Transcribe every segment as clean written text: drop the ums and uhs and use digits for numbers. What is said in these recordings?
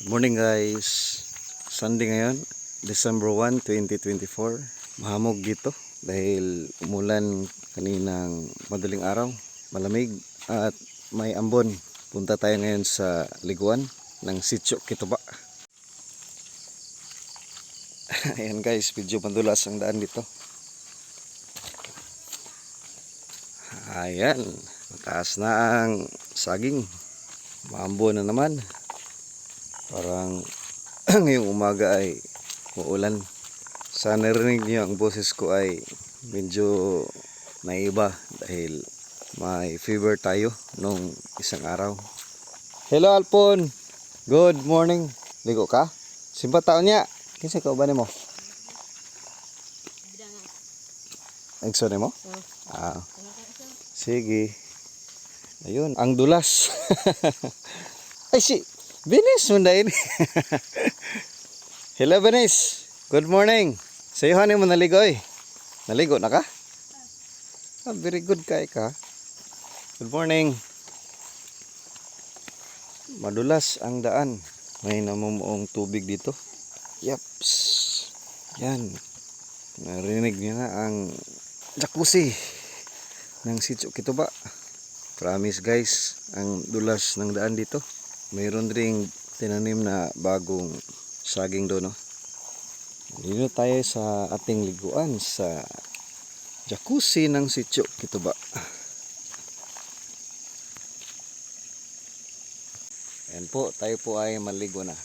Good morning guys. Sunday ngayon, December 1, 2024. Mahamog dito dahil umulan kaninang madaling araw, malamig at may ambon. Punta tayo ngayon sa liguan ng Sitio Kituba. Ayan guys, medyo madulas ang daan dito. Ayan, mataas na ang saging. Maambon na naman. Parang ngayong umaga ay uulan. Sana narinig niyo ang boses ko ay medyo naiba dahil may fever tayo nung isang araw. Hello Alpon! Good morning! Ligo ka? Simpa taon niya! Kinsa ka ba mo? Egso mo? Sige. Ayun, ang dulas. Ay si Benes mundain. Hello Benes. Good morning. Sayo hanin mo naligoy. Naligo na ka? Very good kay ka. Good morning. Madulas ang daan. May namumuong tubig dito. Yaps. Yan. Narinig niyo na ang jacuzzi ng Sitio Kituba. Promise guys, ang dulas ng daan dito. Mayroon ring tinanim na bagong saging doon. No? Dito tayo sa ating liguan sa jacuzzi ng Sitio Kituba. Ayan po, tayo po ay maligo na.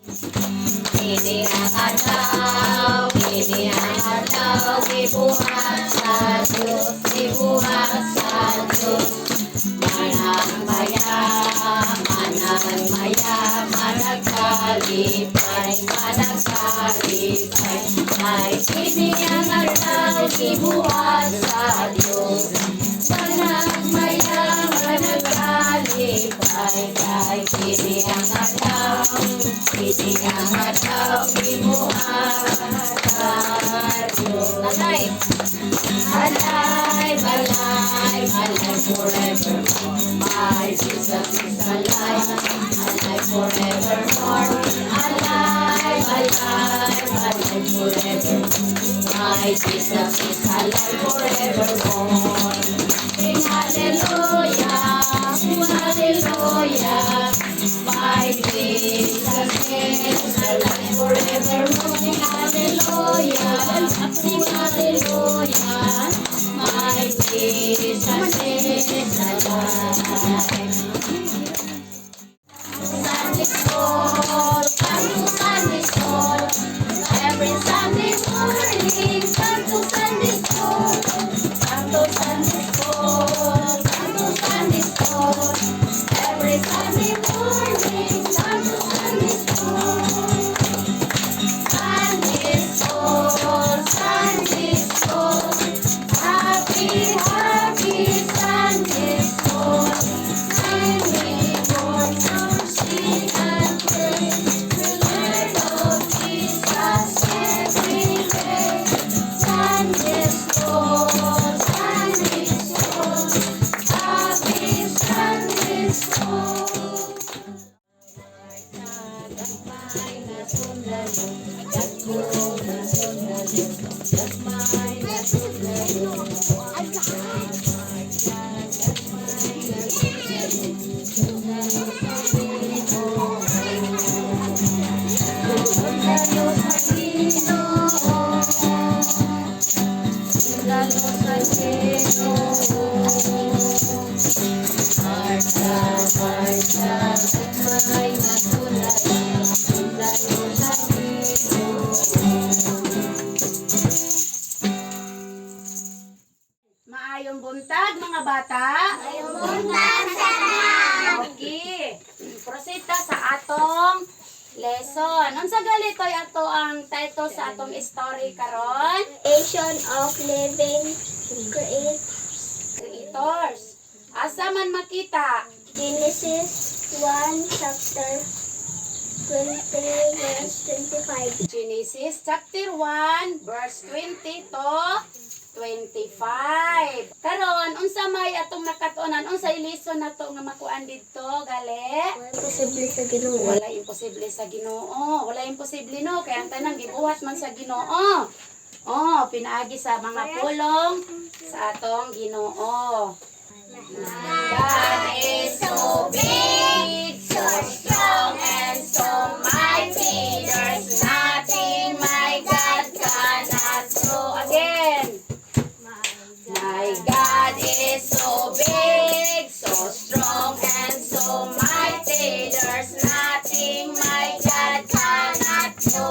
Ini ang araw, ibuhat sa Diyos, ibuhat sa Diyos. Managkalipay, ay ini ang araw, ibuhat sa Diyos. Managkalipay, ay ini ang araw, ibuhat sa Diyos. Alive, alive, alive forevermore. My Jesus is alive, alive forevermore. Alive, alive, alive forevermore. My Jesus is alive forevermore. Sing hallelujah, hallelujah. My Jesus is alive forevermore. Sing hallelujah, hallelujah. My Jesus is alive. Sunday school, come to Sunday school. Every Sunday morning, come to Sunday school. Come to Sunday school, come to Sunday school. Every Sunday morning, come to Sunday school. Sunday school, Sunday school. Happy, happy Sunday school. And we born to sing and pray. We learn of Jesus every day. Sunday school, Sunday school. Happy Sunday school. Maayong buntag mga bata. Maayong buntag sa Okay. Proceed ta sa atong lesson. Unsa gali toy ato ang title sa atong story karon? Creation of living Creators. Asa man makita? Genesis 1 chapter 20 verse 25. Genesis chapter 1 verse 20 to 25. Karon unsa may atong nakatunan, unsay lesson nato nga makuan didto, gali? Imposible sa Ginoo. Wala imposible sa Ginoo. Wala imposible no, kaya ang tanang gibuhat man sa Ginoo. Oh, pinaagi sa mga pulong sa atong Ginoo. God is so big, so strong, and so mighty. There's nothing my God cannot do. Again. My God is so big, so strong, and so mighty. There's nothing my God cannot do.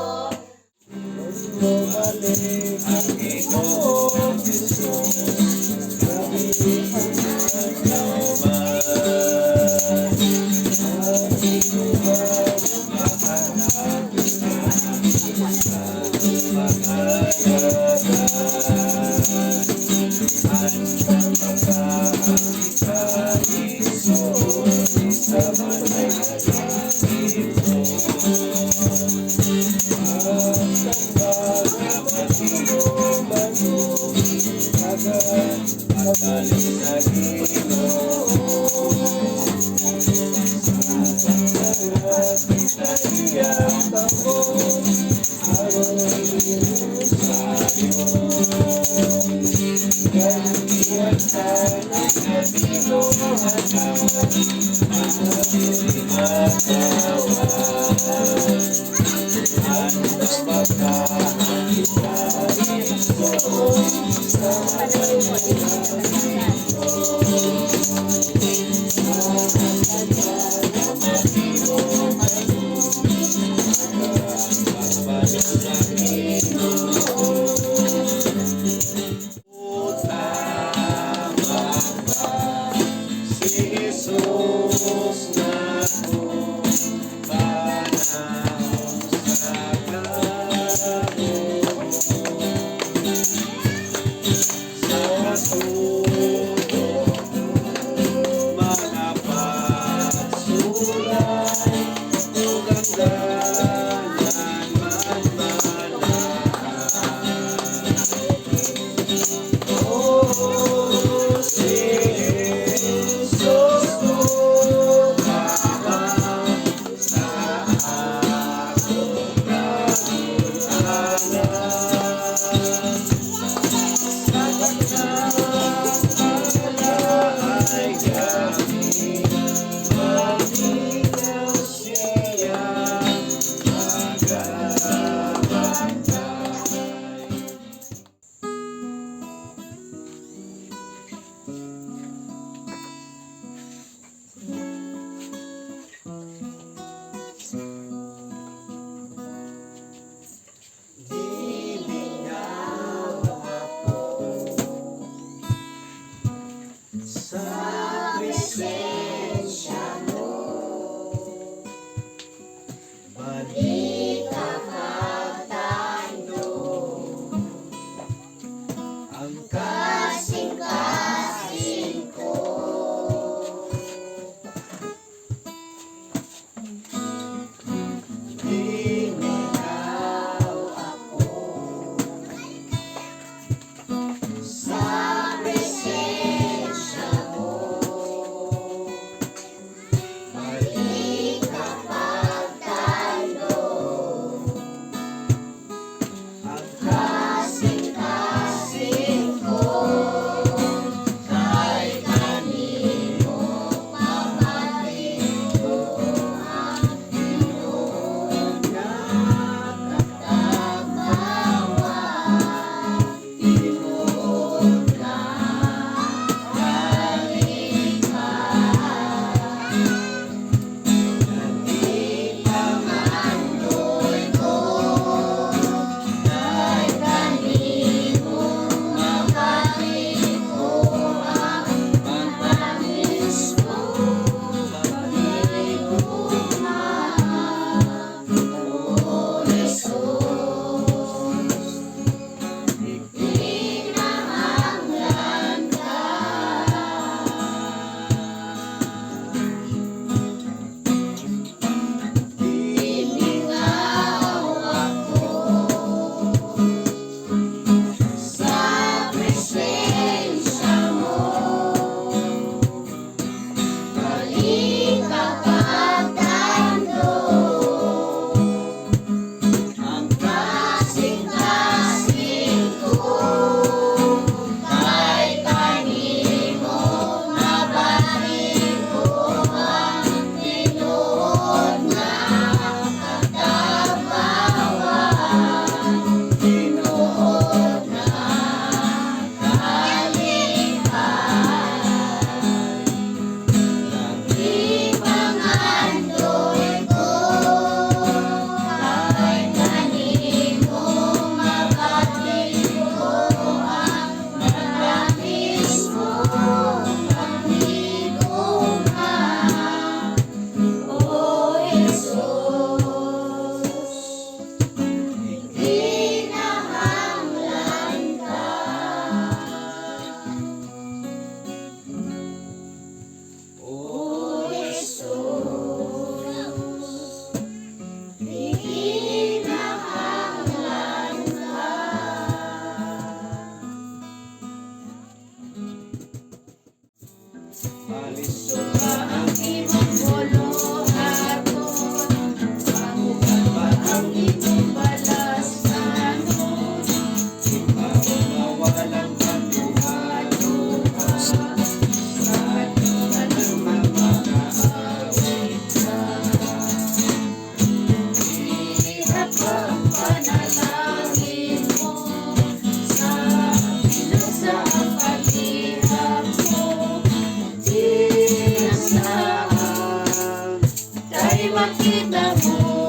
makita mo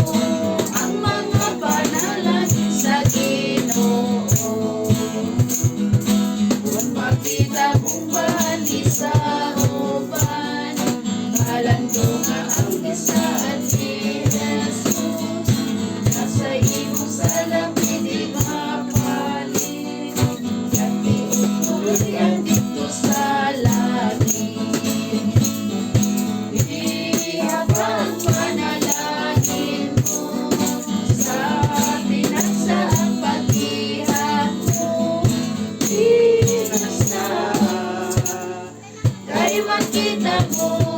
ang mga panalangin sa Ginoo. Kung makita mong bali sa uban, balando nga ang bisaan ni Jesus. Nasa imo sa lapid di mapalit, yati utuloy ang dito sa langit. Ihabang panalangin mo sa pinagsaang pag-ihap mo. Inas na kay makita mo